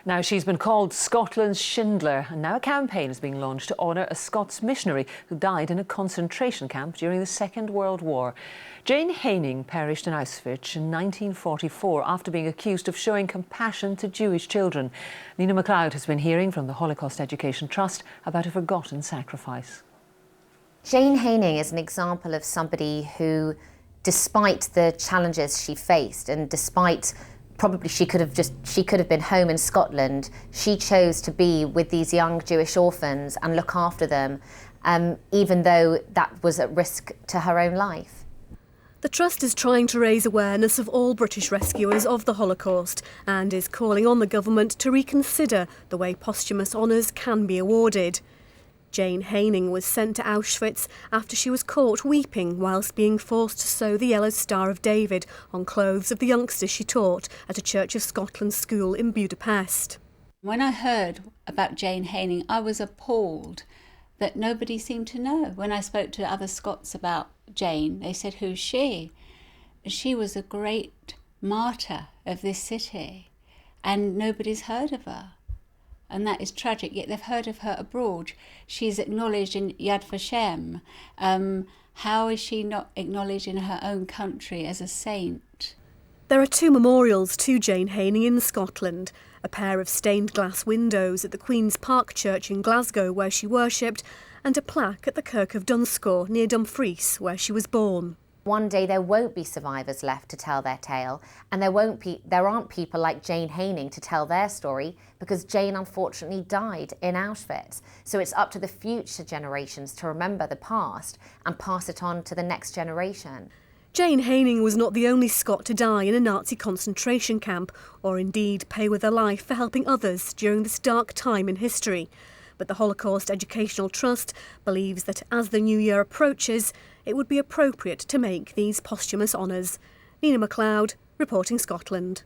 Now, she's been called Scotland's Schindler, and now a campaign is being launched to honour a Scots missionary who died in a concentration camp during the Second World War. Jane Haining perished in Auschwitz in 1944 after being accused of showing compassion to Jewish children. Nina MacLeod has been hearing from the Holocaust Education Trust about a forgotten sacrifice. Jane Haining is an example of somebody who, despite the challenges she faced and despite probably she could have been home in Scotland, she chose to be with these young Jewish orphans and look after them, even though that was at risk to her own life. The Trust is trying to raise awareness of all British rescuers of the Holocaust and is calling on the government to reconsider the way posthumous honours can be awarded. Jane Haining was sent to Auschwitz after she was caught weeping whilst being forced to sew the yellow Star of David on clothes of the youngsters she taught at a Church of Scotland school in Budapest. When I heard about Jane Haining, I was appalled that nobody seemed to know. When I spoke to other Scots about Jane, they said, "Who's she?" She was a great martyr of this city, and nobody's heard of her. And that is tragic, yet they've heard of her abroad. She's acknowledged in Yad Vashem. How is she not acknowledged in her own country as a saint? There are two memorials to Jane Haining in Scotland, a pair of stained glass windows at the Queen's Park Church in Glasgow where she worshipped, and a plaque at the Kirk of Dunscore near Dumfries where she was born. One day there won't be survivors left to tell their tale, and there aren't people like Jane Haining to tell their story, because Jane unfortunately died in Auschwitz. So it's up to the future generations to remember the past and pass it on to the next generation. Jane Haining was not the only Scot to die in a Nazi concentration camp, or indeed pay with her life for helping others during this dark time in history. But the Holocaust Educational Trust believes that as the new year approaches, it would be appropriate to make these posthumous honours. Nina MacLeod, reporting Scotland.